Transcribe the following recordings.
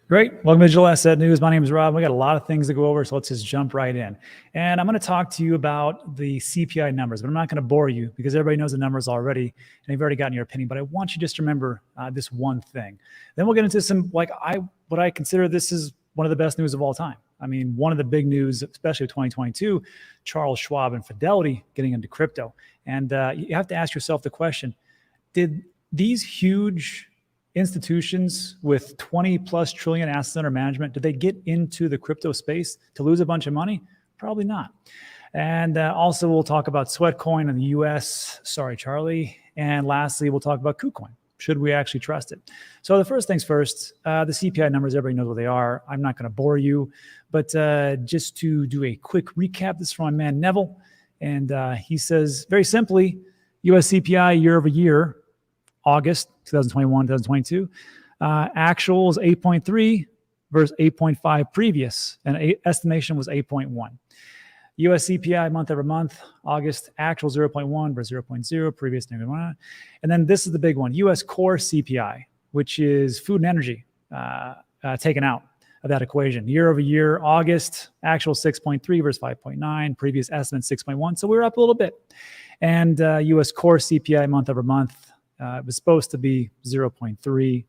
Great. Welcome to Digital Asset News. My name is Rob. We got a lot of things to go over, so let's just jump right in. And I'm going to talk to you about the CPI numbers, but I'm not going to bore you because everybody knows the numbers already, and you've already gotten your opinion. But I want you just to remember this one thing. Then we'll get into some what I consider this is one of the best news of all time. I mean, one of the big news, especially 2022, Charles Schwab and Fidelity getting into crypto. And you have to ask yourself the question: did these huge institutions with 20 plus trillion assets under management, did they get into the crypto space to lose a bunch of money? Probably not. And also we'll talk about Sweatcoin in the US. Sorry, Charlie. And lastly, we'll talk about KuCoin. Should we actually trust it? So the first things first, the CPI numbers, everybody knows what they are. I'm not going to bore you, but just to do a quick recap, this is from my man Neville. And he says, very simply, US CPI year over year, August 2021, 2022, actual was 8.3 versus 8.5 previous, and estimation was 8.1. US CPI month over month, August actual 0.1 versus 0.0, previous -1. And then this is the big one, US core CPI, which is food and energy taken out of that equation. Year over year, August, actual 6.3 versus 5.9, previous estimate 6.1. So we were up a little bit. And US core CPI month over month, it was supposed to be 0.3,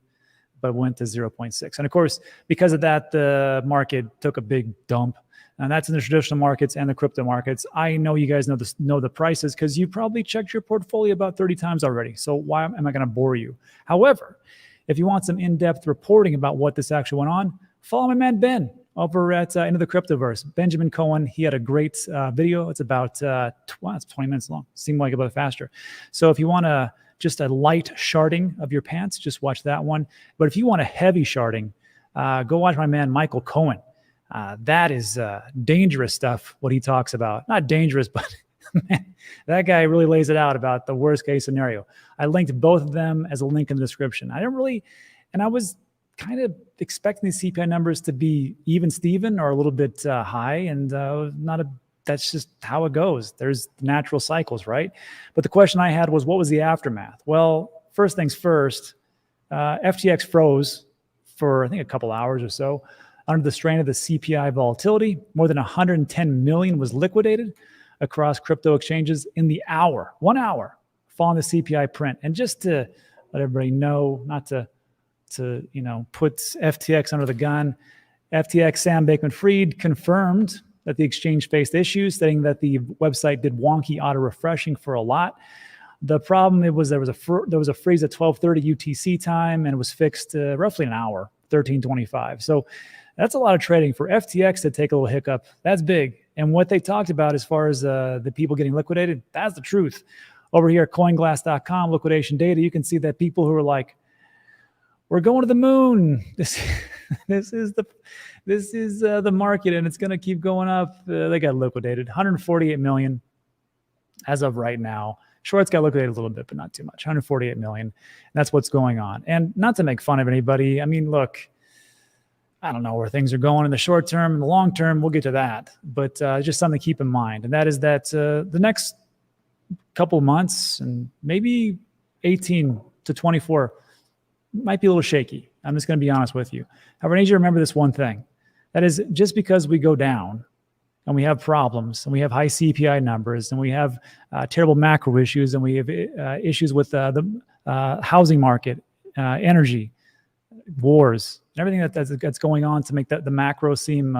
but went to 0.6. And of course, because of that, the market took a big dump. And that's in the traditional markets and the crypto markets. I know you guys know the prices because you probably checked your portfolio about 30 times already. So why am I going to bore you? However, if you want some in-depth reporting about what this actually went on, follow my man Ben over at Into the Cryptoverse. Benjamin Cohen, he had a great video. It's about it's 20 minutes long. Seemed like a bit faster. So if you want just a light sharding of your pants, just watch that one. But if you want a heavy sharding, go watch my man Michael Cohen. That is dangerous stuff, what he talks about. Not dangerous, but man, that guy really lays it out about the worst case scenario. I linked both of them as a link in the description. I was kind of expecting the CPI numbers to be even Steven or a little bit high, and that's just how it goes. There's natural cycles, right? But the question I had was, what was the aftermath? Well, first things first, FTX froze for, I think, a couple hours or so under the strain of the CPI volatility. More than 110 million was liquidated across crypto exchanges in the 1 hour following the CPI print. And just to let everybody know, not to put FTX under the gun, FTX Sam Bankman-Fried confirmed that the exchange faced issues, stating that the website did wonky auto refreshing for a lot. The problem there was a freeze at 12:30 UTC time, and it was fixed roughly an hour, 13:25. So that's a lot of trading for FTX to take a little hiccup. That's big. And what they talked about as far as the people getting liquidated, that's the truth. Over here at CoinGlass.com, liquidation data, you can see that people who are like, we're going to the moon. This is the market, and it's going to keep going up. They got liquidated, 148 million as of right now. Shorts got liquidated a little bit, but not too much. 148 million. That's what's going on. And not to make fun of anybody. I mean, look, I don't know where things are going in the short term. In the long term, we'll get to that. But just something to keep in mind, and that is that the next couple months and maybe 18 to 24 might be a little shaky. I'm just going to be honest with you. However, I need you to remember this one thing. That is, just because we go down and we have problems and we have high CPI numbers and we have terrible macro issues and we have issues with the housing market, energy, wars, and everything that's going on to make the macro seem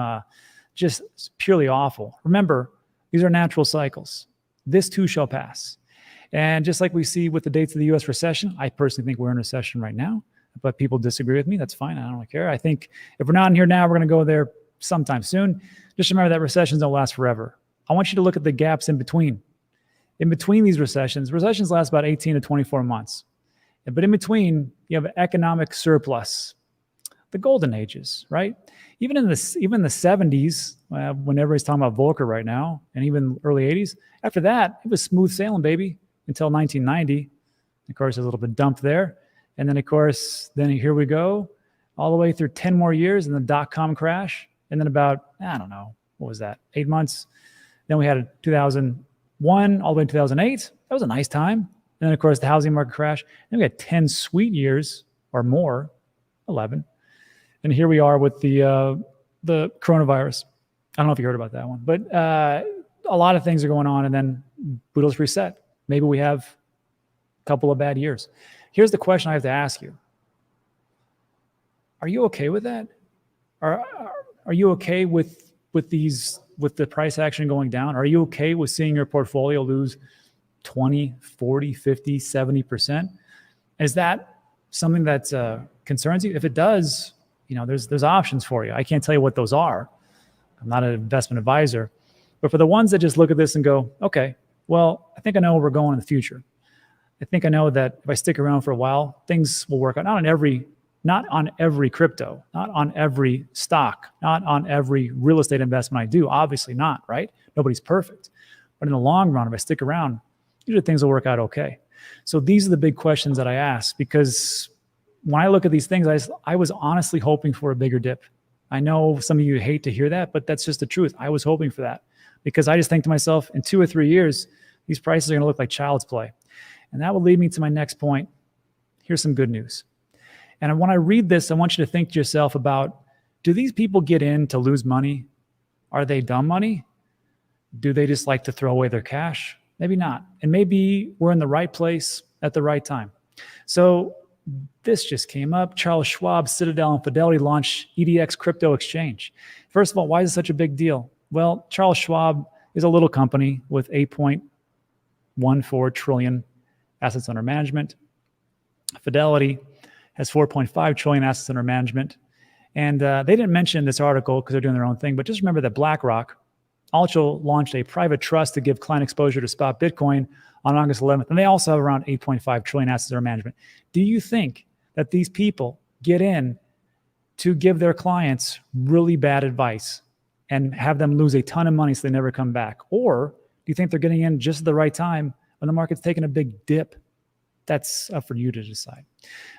just purely awful. Remember, these are natural cycles. This too shall pass. And just like we see with the dates of the U.S. recession, I personally think we're in a recession right now, but people disagree with me. That's fine. I don't really care. I think if we're not in here now, we're going to go there sometime soon. Just remember that recessions don't last forever. I want you to look at the gaps in between. In between these recessions last about 18 to 24 months. But in between, you have economic surplus. The golden ages, right? Even in the 70s, when everybody's talking about Volcker right now, and even early 80s, after that, it was smooth sailing, baby, until 1990. Of course, there's a little bit dump there. And then, of course, here we go, all the way through 10 more years and the dot-com crash. And then about, I don't know, what was that, 8 months? Then we had 2001 all the way to 2008. That was a nice time. And then, of course, the housing market crash. Then we had 10 sweet years or more, 11. And here we are with the coronavirus. I don't know if you heard about that one, but a lot of things are going on, and then boodles reset. Maybe we have a couple of bad years. Here's the question I have to ask you. Are you okay with that? Are you okay with the price action going down? Are you okay with seeing your portfolio lose 20, 40, 50, 70%? Is that something that concerns you? If it does, there's options for you. I can't tell you what those are. I'm not an investment advisor. But for the ones that just look at this and go, okay, well, I think I know where we're going in the future. I think I know that if I stick around for a while, things will work out. Not on every crypto, not on every stock, not on every real estate investment I do. Obviously not, right? Nobody's perfect. But in the long run, if I stick around, usually things will work out okay. So these are the big questions that I ask, because when I look at these things, I was honestly hoping for a bigger dip. I know some of you hate to hear that, but that's just the truth. I was hoping for that, because I just think to myself, in 2 or 3 years, these prices are going to look like child's play. And that will lead me to my next point. Here's some good news. And when I read this, I want you to think to yourself about, do these people get in to lose money? Are they dumb money? Do they just like to throw away their cash? Maybe not. And maybe we're in the right place at the right time. So this just came up. Charles Schwab, Citadel, and Fidelity launch EDX crypto exchange. First of all, why is it such a big deal? Well, Charles Schwab is a little company with 8.14 trillion assets under management. Fidelity has 4.5 trillion assets under management. And they didn't mention this article because they're doing their own thing, but just remember that BlackRock also launched a private trust to give client exposure to spot Bitcoin on August 11th. And they also have around 8.5 trillion assets under management. Do you think that these people get in to give their clients really bad advice and have them lose a ton of money so they never come back? Or do you think they're getting in just at the right time when the market's taking a big dip? That's up for you to decide.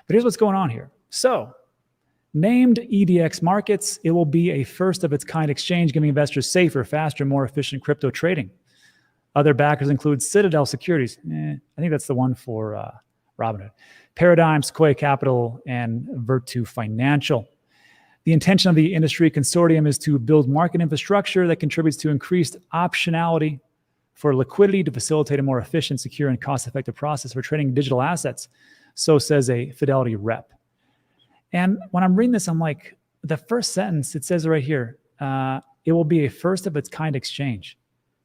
But here's what's going on here. So, named EDX Markets, it will be a first-of-its-kind exchange, giving investors safer, faster, more efficient crypto trading. Other backers include Citadel Securities. I think that's the one for Robinhood. Paradigm, Sequoia Capital, and Virtu Financial. The intention of the industry consortium is to build market infrastructure that contributes to increased optionality for liquidity to facilitate a more efficient, secure, and cost-effective process for trading digital assets. So says a Fidelity rep. And when I'm reading this, I'm like, the first sentence, it says right here, it will be a first-of-its-kind exchange,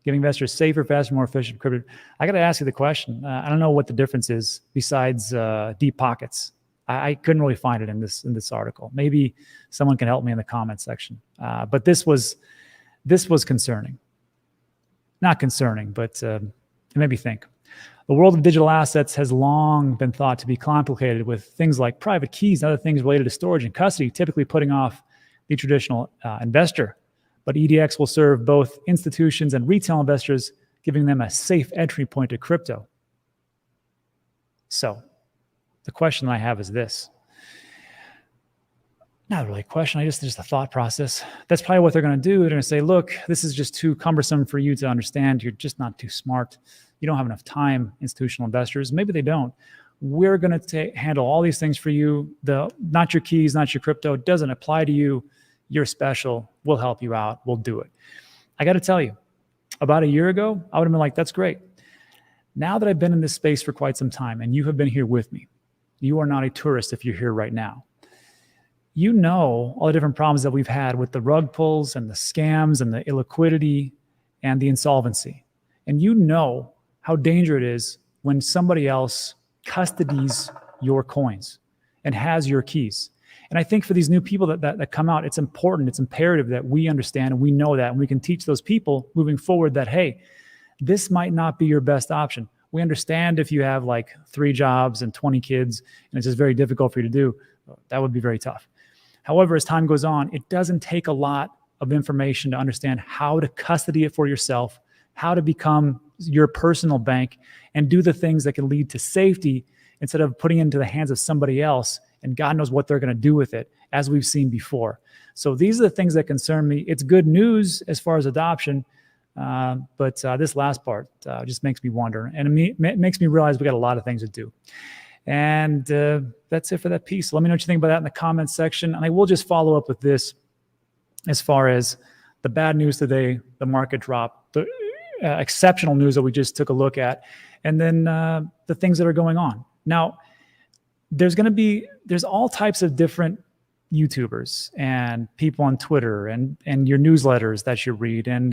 giving investors safer, faster, more efficient crypto. I got to ask you the question. I don't know what the difference is besides deep pockets. I couldn't really find it in this article. Maybe someone can help me in the comment section. But this was concerning. Not concerning, but it made me think. The world of digital assets has long been thought to be complicated, with things like private keys and other things related to storage and custody, typically putting off the traditional investor. But EDX will serve both institutions and retail investors, giving them a safe entry point to crypto. So the question I have is this. Not really a question, just a thought process. That's probably what they're going to do. They're going to say, look, this is just too cumbersome for you to understand. You're just not too smart. You don't have enough time, institutional investors. Maybe they don't. We're going to handle all these things for you. Not your keys, not your crypto. It doesn't apply to you. You're special. We'll help you out. We'll do it. I got to tell you, about a year ago, I would have been like, that's great. Now that I've been in this space for quite some time and you have been here with me, you are not a tourist if you're here right now. You know all the different problems that we've had with the rug pulls and the scams and the illiquidity and the insolvency. And you know how dangerous it is when somebody else custodies your coins and has your keys. And I think for these new people that come out, it's important, it's imperative that we understand and we know that, and we can teach those people moving forward that, hey, this might not be your best option. We understand if you have like 3 jobs and 20 kids and it's just very difficult for you to do, that would be very tough. However, as time goes on, it doesn't take a lot of information to understand how to custody it for yourself, how to become your personal bank and do the things that can lead to safety instead of putting it into the hands of somebody else and God knows what they're going to do with it, as we've seen before. So these are the things that concern me. It's good news as far as adoption, but this last part just makes me wonder, and it makes me realize we got a lot of things to do. And that's it for that piece. So let me know what you think about that in the comments section. And I will just follow up with this as far as the bad news today, the market drop, the exceptional news that we just took a look at, and then the things that are going on. Now, there's all types of different YouTubers and people on Twitter and your newsletters that you read and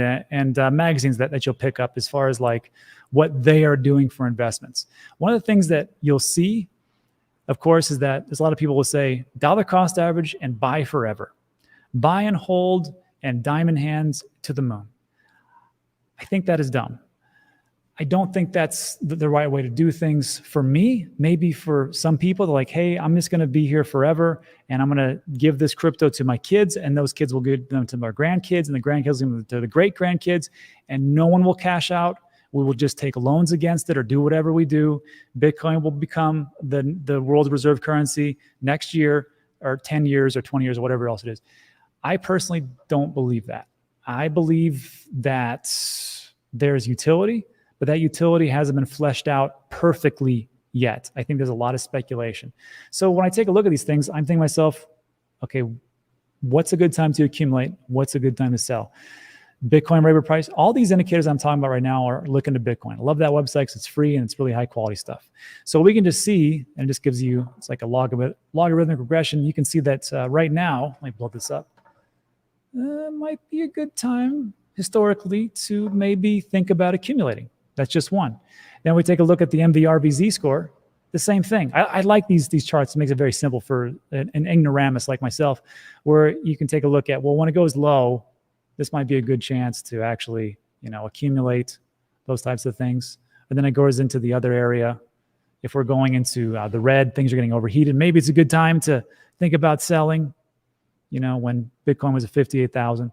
magazines that you'll pick up as far as like what they are doing for investments. One of the things that you'll see, of course, is that there's a lot of people will say dollar cost average and buy forever, buy and hold and diamond hands to the moon. I think that is dumb. I don't think that's the right way to do things for me. Maybe for some people, they're like, hey, I'm just going to be here forever, and I'm going to give this crypto to my kids, and those kids will give them to their grandkids, and the grandkids will give them to the great-grandkids, and no one will cash out. We will just take loans against it or do whatever we do. Bitcoin will become the world reserve currency next year or 10 years or 20 years or whatever else it is. I personally don't believe that. I believe that there's utility, but that utility hasn't been fleshed out perfectly yet. I think there's a lot of speculation. So when I take a look at these things, I'm thinking to myself, okay, what's a good time to accumulate? What's a good time to sell? Bitcoin rate price, all these indicators I'm talking about right now are looking to Bitcoin. I love that website because it's free and it's really high quality stuff. So we can just see, and it just gives you, it's like a logarithmic regression. You can see that right now, let me blow this up. Might be a good time historically to maybe think about accumulating. That's just one. Then we take a look at the MVRVZ score. The same thing. I like these charts. It makes it very simple for an ignoramus like myself, where you can take a look at, well, when it goes low, this might be a good chance to actually, accumulate those types of things. And then it goes into the other area. If we're going into the red, things are getting overheated. Maybe it's a good time to think about selling, when Bitcoin was at 58,000.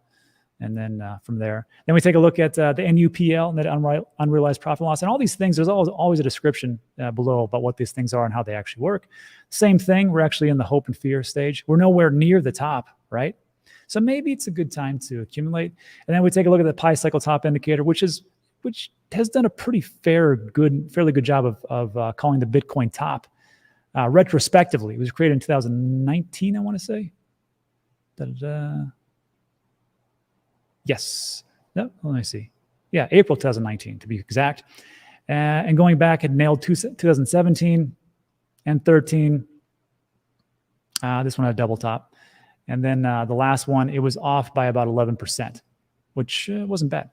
And then from there, then we take a look at the NUPL, net unrealized profit loss, and all these things. There's always a description below about what these things are and how they actually work. Same thing. We're actually in the hope and fear stage. We're nowhere near the top, right? So maybe it's a good time to accumulate. And then we take a look at the Pi cycle top indicator, which has done a pretty fairly good job of calling the Bitcoin top retrospectively. It was created in 2019, I want to say. Yes. No, let me see. Yeah, April 2019 to be exact. And going back, it nailed 2017 and 13. This one had a double top. And then the last one, it was off by about 11%, which wasn't bad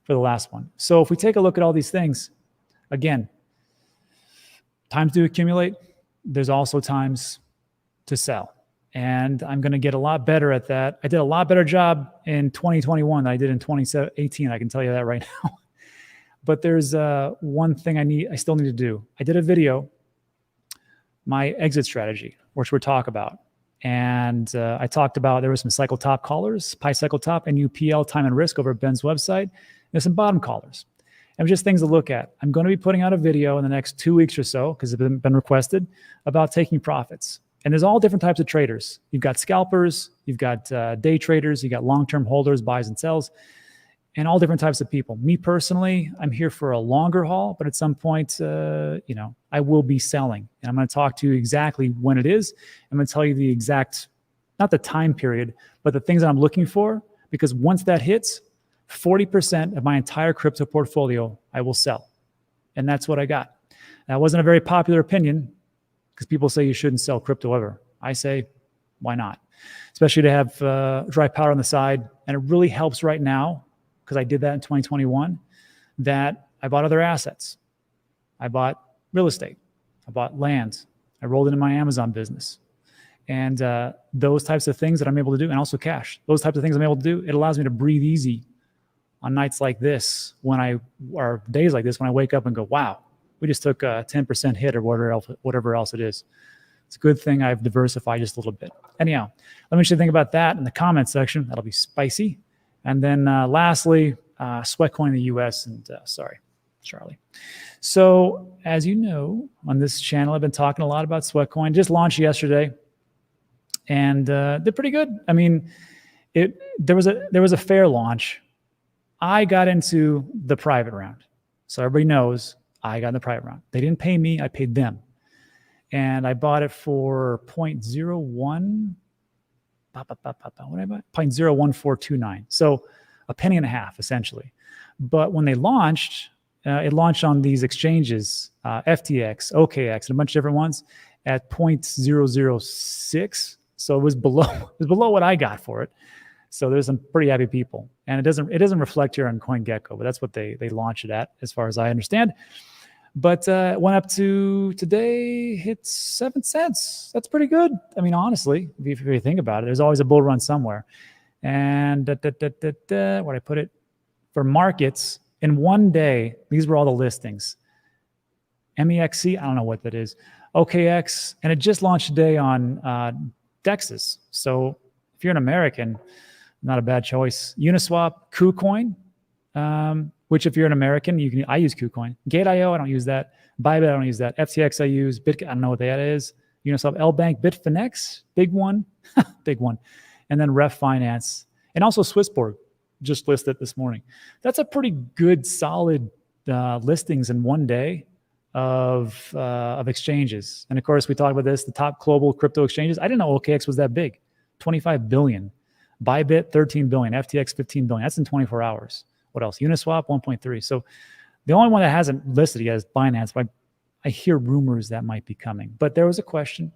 for the last one. So if we take a look at all these things, again, times to accumulate, there's also times to sell. And I'm going to get a lot better at that. I did a lot better job in 2021 than I did in 2018. I can tell you that right now. But there's one thing I still need to do. I did a video, my exit strategy, which we'll talk about. And I talked about there were some cycle top callers, Pi cycle top, and UPL time and risk over at Ben's website. There's some bottom callers. And just things to look at. I'm going to be putting out a video in the next 2 weeks or so, because it's been requested, about taking profits. And there's all different types of traders. You've got scalpers, you've got day traders, you got long-term holders, buys and sells, and all different types of people. Me personally, I'm here for a longer haul, but at some point, I will be selling. And I'm going to talk to you exactly when it is. I'm going to tell you the exact, not the time period, but the things that I'm looking for, because once that hits, 40% of my entire crypto portfolio, I will sell. And that's what I got. That wasn't a very popular opinion, because people say you shouldn't sell crypto ever. I say, why not? Especially to have dry powder on the side. And it really helps right now, because I did that in 2021, that I bought other assets. I bought real estate. I bought land. I rolled into my Amazon business. And those types of things that I'm able to do, and also cash, those types of things I'm able to do, it allows me to breathe easy on nights like this, or days like this, when I wake up and go, wow, we just took a 10% hit or whatever else it is. It's a good thing I've diversified just a little bit. Anyhow, let me know what you think about that in the comment section. That'll be spicy. And then lastly, Sweatcoin in the US, and sorry, Charlie. So as you know, on this channel, I've been talking a lot about Sweatcoin. Just launched yesterday, and they're pretty good. I mean, there was a fair launch. I got into the private round. So everybody knows I got in the private round. They didn't pay me, I paid them. and I bought it for 0.01. What did I buy? 0.01429. So a penny and a half, essentially. But when they launched, it launched on these exchanges, FTX, OKX, and a bunch of different ones at 0.006. So it was below what I got for it. So there's some pretty happy people, and it doesn't reflect here on CoinGecko, but that's what they launched it at, as far as I understand. But went up to today, hit 7 cents. That's pretty good. I mean, honestly, if you think about it, there's always a bull run somewhere. And where I put it for markets in one day, these were all the listings. MEXC, I don't know what that is. OKX, and it just launched today on DEXs. So if you're an American, not a bad choice. Uniswap, KuCoin, which if you're an American, I use KuCoin. Gate.io, I don't use that. Bybit, I don't use that. FTX, I use. Bitcoin, I don't know what that is. Uniswap, LBank, Bitfinex, big one, big one. And then Ref Finance, and also Swissborg, just listed this morning. That's a pretty good, solid listings in one day of exchanges. And of course, we talked about this, the top global crypto exchanges. I didn't know OKX was that big, 25 billion. Bybit, 13 billion. FTX, 15 billion. That's in 24 hours. What else? Uniswap, 1.3. So the only one that hasn't listed yet is Binance. But I hear rumors that might be coming. But there was a question.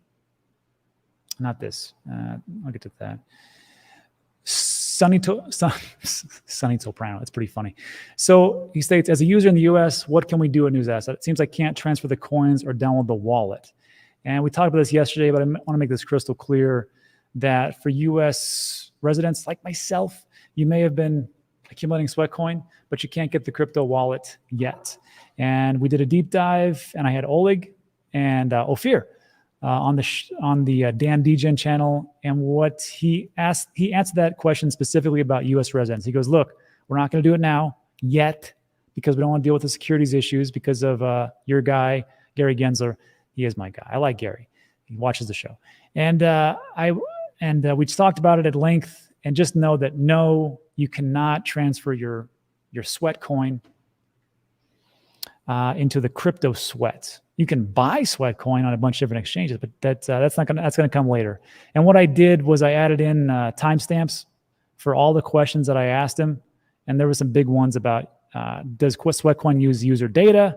Not this. I'll get to that. Sonny Soprano. It's pretty funny. So he states, as a user in the US, what can we do at News Asset? It seems I can't transfer the coins or download the wallet. And we talked about this yesterday, but I want to make this crystal clear that for US residents like myself, you may have been accumulating Sweatcoin, but you can't get the crypto wallet yet. And we did a deep dive, and I had Oleg and Ophir on the Dan Degen channel, and what he answered that question specifically about U.S. residents. He goes, "Look, we're not going to do it now yet because we don't want to deal with the securities issues because of your guy Gary Gensler. He is my guy. I like Gary. He watches the show, and we just talked about it at length. And just know that no, you cannot transfer your Sweatcoin into the crypto Sweat. You can buy Sweatcoin on a bunch of different exchanges, but that's gonna come later. And what I did was I added in timestamps for all the questions that I asked him, and there were some big ones about does Sweatcoin use user data?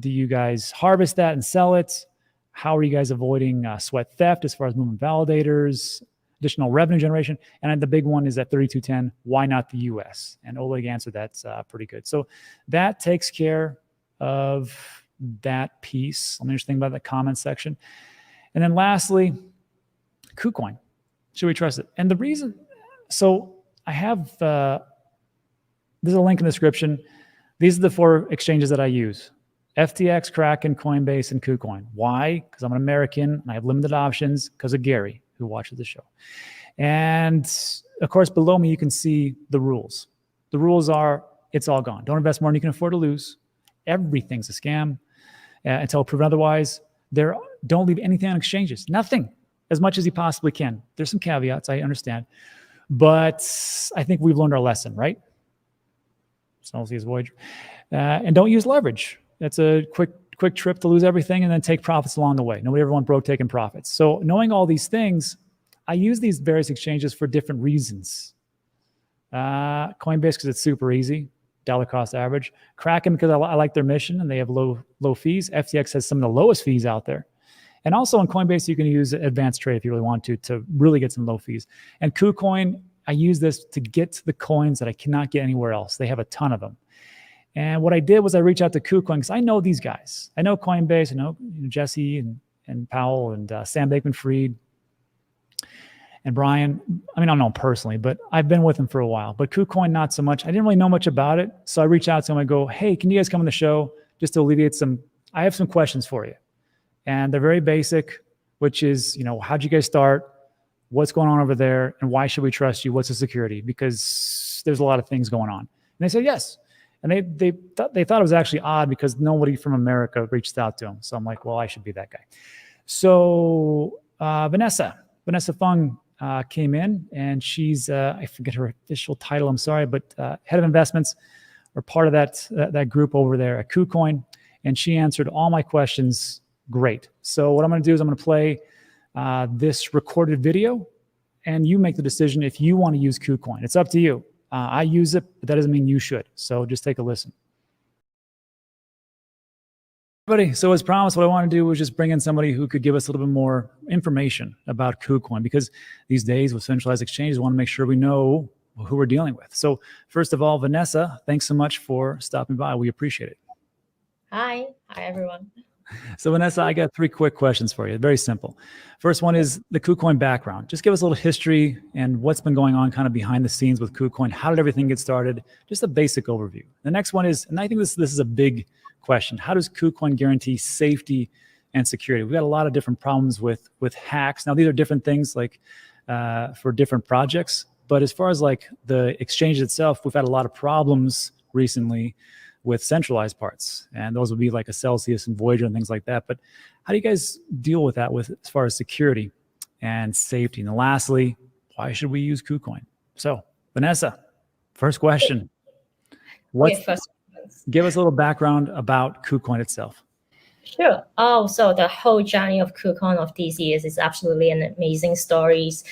Do you guys harvest that and sell it? How are you guys avoiding sweat theft as far as movement validators? Additional revenue generation, and the big one is at 3210. Why not the U.S.? And Oleg answered that's pretty good. So that takes care of that piece. Let me just think about the comment section. And then lastly, KuCoin. Should we trust it? And the reason, so I have, there's a link in the description. These are the 4 exchanges that I use: FTX, Kraken, Coinbase, and KuCoin. Why? Because I'm an American and I have limited options because of Gary, who watches the show. And of course, below me, you can see the rules. The rules are, it's all gone. Don't invest more than you can afford to lose. Everything's a scam until proven otherwise. Don't leave anything on exchanges. Nothing, as much as you possibly can. There's some caveats, I understand. But I think we've learned our lesson, right? So see his Voyager. And don't use leverage. That's a quick trip to lose everything and then take profits along the way. Nobody ever went broke taking profits. So knowing all these things, I use these various exchanges for different reasons. Coinbase, because it's super easy, dollar cost average. Kraken, because I like their mission and they have low fees. FTX has some of the lowest fees out there. And also on Coinbase, you can use advanced trade if you really want to really get some low fees. And KuCoin, I use this to get to the coins that I cannot get anywhere else. They have a ton of them. And what I did was I reached out to KuCoin because I know these guys. I know Coinbase, I know Jesse and Powell and Sam Bankman-Fried and Brian. I mean, I don't know him personally, but I've been with him for a while. But KuCoin, not so much. I didn't really know much about it. So I reached out to him. I go, hey, can you guys come on the show just to alleviate I have some questions for you. And they're very basic, which is, how'd you guys start? What's going on over there? And why should we trust you? What's the security? Because there's a lot of things going on. And they said, yes. And they thought it was actually odd because nobody from America reached out to him. So I'm like, well, I should be that guy. So Vanessa Fung came in, and she's, I forget her official title, I'm sorry, but head of investments, or part of that group over there at KuCoin. And she answered all my questions great. So what I'm going to do is I'm going to play this recorded video, and you make the decision if you want to use KuCoin. It's up to you. I use it, but that doesn't mean you should. So just take a listen. Everybody, so as promised, what I want to do was just bring in somebody who could give us a little bit more information about KuCoin, because these days with centralized exchanges, we want to make sure we know who we're dealing with. So first of all, Vanessa, thanks so much for stopping by. We appreciate it. Hi everyone. So Vanessa, I got 3 quick questions for you. Very simple. First one is the KuCoin background. Just give us a little history and what's been going on kind of behind the scenes with KuCoin. How did everything get started? Just a basic overview. The next one is, and I think this is a big question, how does KuCoin guarantee safety and security? We've got a lot of different problems with hacks. Now, these are different things like for different projects, but as far as like the exchange itself, we've had a lot of problems recently with centralized parts, and those would be like a Celsius and Voyager and things like that. But how do you guys deal with that as far as security and safety? And then lastly, why should we use KuCoin? So Vanessa, first question. Give us a little background about KuCoin itself. Sure. So the whole journey of KuCoin of these years is absolutely an amazing stories.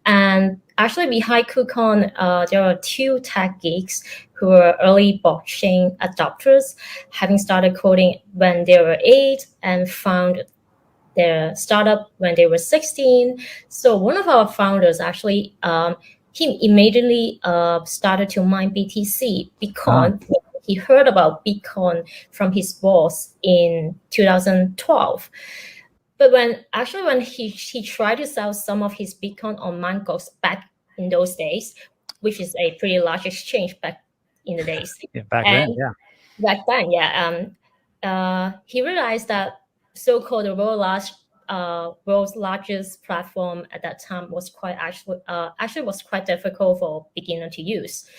And actually behind KuCoin, there are 2 tech geeks who were early blockchain adopters, having started coding when they were 8 and found their startup when they were 16. So one of our founders actually, he immediately started to mine BTC, Bitcoin. He heard about Bitcoin from his boss in 2012. But when he tried to sell some of his Bitcoin on MineGox back in those days, which is a pretty large exchange back in the days. Back then, he realized that so-called the world's largest platform at that time was quite difficult for beginner to use.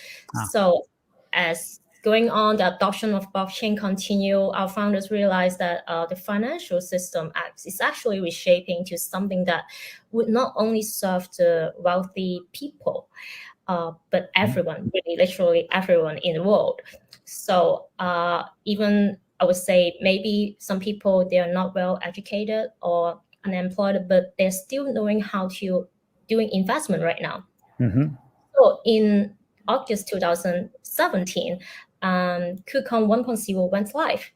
So as going on, the adoption of blockchain continue, our founders realized that the financial system is actually reshaping to something that would not only serve the wealthy people, but everyone, really literally everyone in the world. So even I would say maybe some people, they are not well educated or unemployed, but they're still knowing how to doing investment right now. So in August 2017, KuCoin 1.0 went live,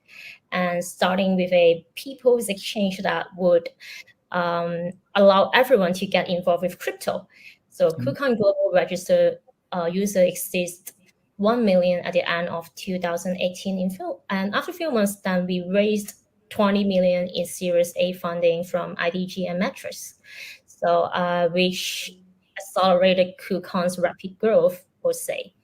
and starting with a people's exchange that would allow everyone to get involved with crypto. So KuCoin global registered user exists 1 million at the end of 2018 and after a few months, then we raised 20 million in Series A funding from IDG and Matrix. So which accelerated KuCoin's rapid growth, I would say.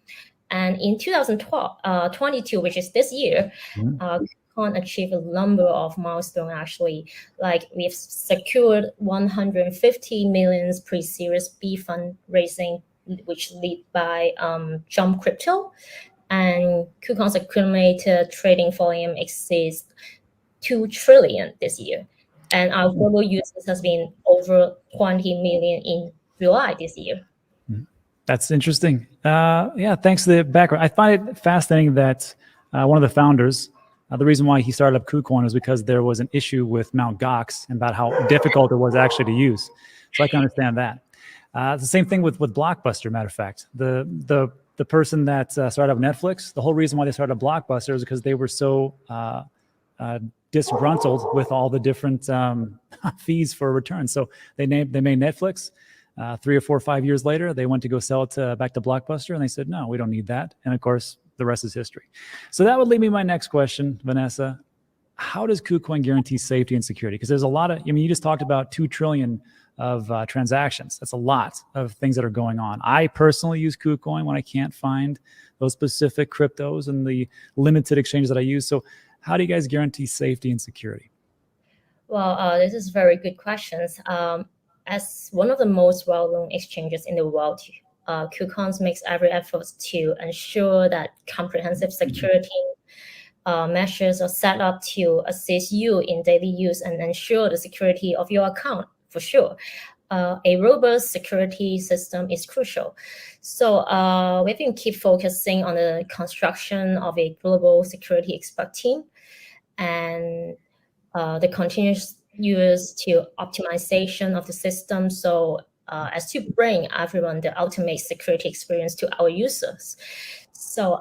And in 2022, which is this year, KuCoin achieved a number of milestones actually. Like we've secured 150 million pre-Series B fundraising, which led by Jump Crypto, and KuCoin's accumulated trading volume exceeds 2 trillion this year. And our global users has been over 20 million in July this year. That's interesting. Thanks for the background. I find it fascinating that one of the founders, the reason why he started up KuCoin was because there was an issue with Mt. Gox and about how difficult it was actually to use. So I can understand that. It's the same thing with Blockbuster, matter of fact. The person that started up Netflix, the whole reason why they started up Blockbuster is because they were so disgruntled with all the different fees for returns. So they made Netflix. 3 or 4 or 5 years later, they went to go sell it back to Blockbuster, and they said, no, we don't need that. And of course, the rest is history. So that would lead me to my next question, Vanessa. How does KuCoin guarantee safety and security? Because there's a lot of, you just talked about 2 trillion of transactions. That's a lot of things that are going on. I personally use KuCoin when I can't find those specific cryptos and the limited exchanges that I use. So how do you guys guarantee safety and security? Well, this is very good questions. As one of the most well-known exchanges in the world, KuCoin makes every effort to ensure that comprehensive security measures are set up to assist you in daily use and ensure the security of your account, for sure. A robust security system is crucial. So we've been keep focusing on the construction of a global security expert team and the continuous used to optimization of the system, so as to bring everyone the ultimate security experience to our users. So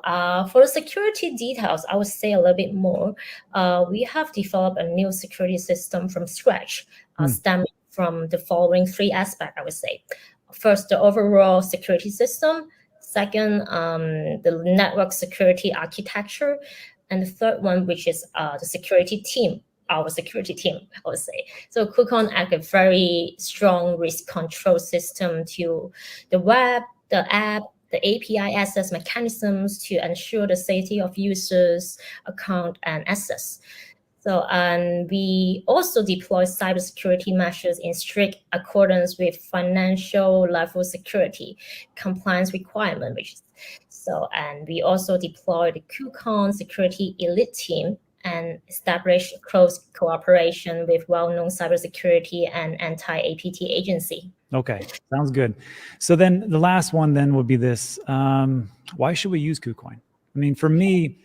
for the security details, I would say a little bit more. We have developed a new security system from scratch, stemming from the following three aspects, I would say. First, the overall security system. Second, the network security architecture. And the third one, which is the security team, our security team, I would say. So KuCoin act a very strong risk control system to the web, the app, the API access mechanisms to ensure the safety of users' account and access. So, and we also deploy cybersecurity measures in strict accordance with financial level security compliance requirement. And we also deploy the KuCoin security elite team and establish close cooperation with well-known cybersecurity and anti-APT agency. Okay, sounds good. So then the last one then would be this. Why should we use KuCoin? I mean, for me,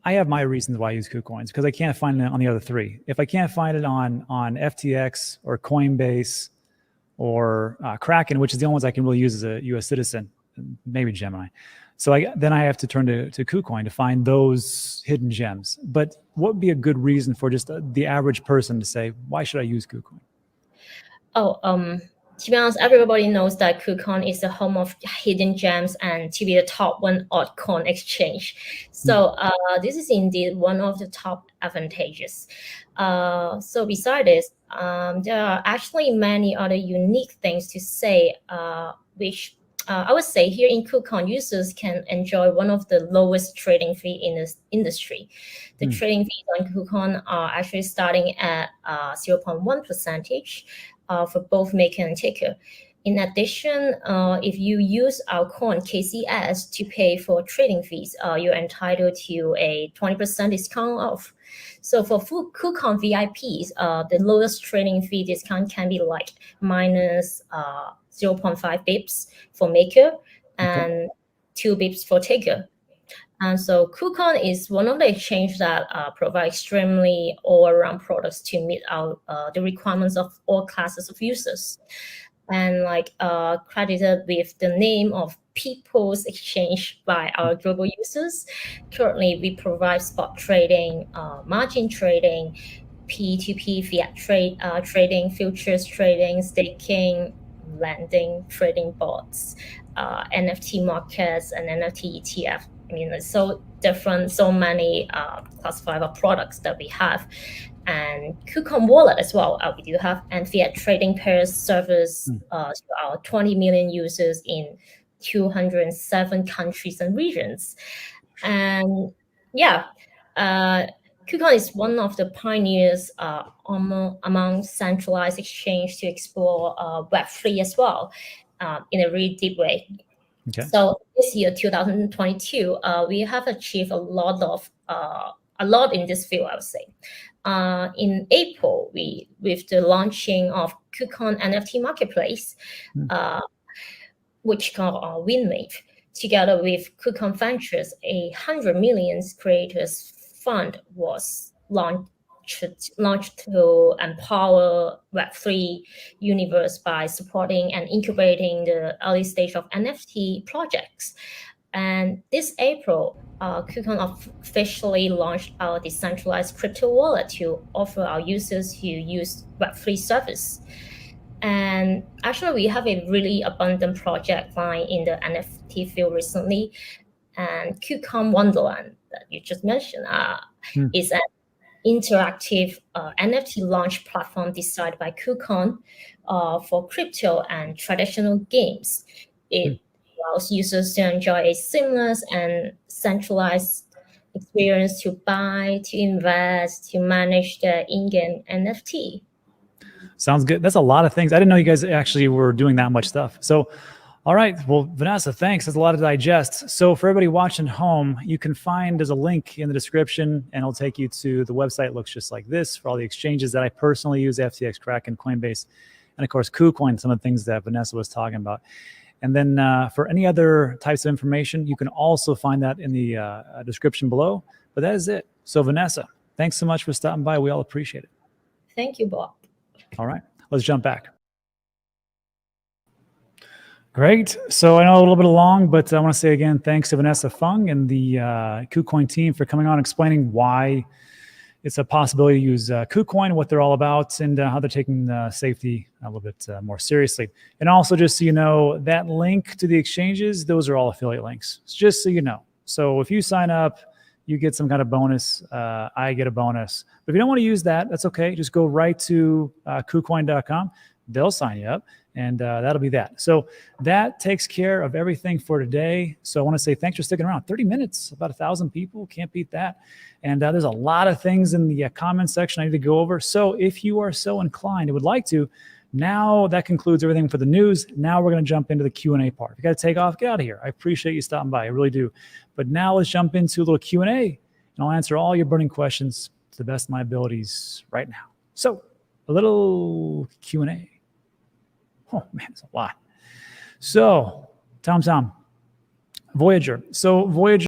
I have my reasons why I use KuCoins because I can't find it on the other three. If I can't find it on FTX or Coinbase or Kraken, which is the only ones I can really use as a U.S. citizen, maybe Gemini. So then I have to turn to KuCoin to find those hidden gems. But what would be a good reason for just the average person to say, why should I use KuCoin? To be honest, everybody knows that KuCoin is the home of hidden gems and to be the top one altcoin exchange. So this is indeed one of the top advantages. So besides this, there are actually many other unique things to say, which I would say here in KuCoin, users can enjoy one of the lowest trading fee in this industry. The trading fees on KuCoin are actually starting at 0.1%. For both maker and taker. In addition, if you use our coin KCS to pay for trading fees, you're entitled to a 20% discount off. So for KuCoin VIPs, the lowest trading fee discount can be like minus 0.5 bips for maker and 2 bips for taker. And so KuCoin is one of the exchanges that provide extremely all-around products to meet the requirements of all classes of users. And like credited with the name of People's Exchange by our global users. Currently, we provide spot trading, margin trading, P2P fiat trading, futures trading, staking, lending, trading bots, NFT markets, and NFT ETF. I mean, it's so different, so many classifiable products that we have. And KuCoin Wallet as well. We do have and fiat trading pairs service to our 20 million users in 207 countries and regions. And KuCoin is one of the pioneers among centralized exchange to explore Web3 as well in a really deep way. Okay. So this year, 2022, we have achieved a lot in this field, I would say. In April, with the launching of KuCoin NFT Marketplace, which called WinWave, together with KuCoin Ventures, a 100 million creators fund was launched to empower Web3 universe by supporting and incubating the early stage of NFT projects. And this April, KuCoin officially launched our decentralized crypto wallet to offer our users who use Web3 service. And actually, we have a really abundant project line in the NFT field recently. And KuCoin Wonderland that you just mentioned is an interactive NFT launch platform designed by KuCoin for crypto and traditional games. It allows users to enjoy a seamless and centralized experience to buy, to invest, to manage their in-game NFT. Sounds good. That's a lot of things. I didn't know you guys actually were doing that much stuff. So, all right. Well, Vanessa, thanks. That's a lot to digest. So for everybody watching home, you can find, there's a link in the description and it'll take you to the website. It looks just like this for all the exchanges that I personally use, FTX, Kraken, Coinbase, and of course, KuCoin, some of the things that Vanessa was talking about. And then for any other types of information, you can also find that in the description below. But that is it. So Vanessa, thanks so much for stopping by. We all appreciate it. Thank you, Bob. All right, let's jump back. Great. So I know a little bit long, but I want to say again, thanks to Vanessa Fung and the KuCoin team for coming on, explaining why it's a possibility to use KuCoin, what they're all about, and how they're taking safety a little bit more seriously. And also, just so you know, that link to the exchanges, those are all affiliate links. Just so you know. So if you sign up, you get some kind of bonus. I get a bonus. But if you don't want to use that, that's okay. Just go right to KuCoin.com. They'll sign you up, and that'll be that. So that takes care of everything for today. So I want to say thanks for sticking around. 30 minutes, about 1,000 people. Can't beat that. And there's a lot of things in the comment section I need to go over. So if you are so inclined and would like to, now that concludes everything for the news. Now we're going to jump into the Q&A part. If you got to take off, get out of here. I appreciate you stopping by. I really do. But now let's jump into a little Q&A, and I'll answer all your burning questions to the best of my abilities right now. So a little Q&A. Oh, man, it's a lot. So, Tom, Voyager. So Voyager.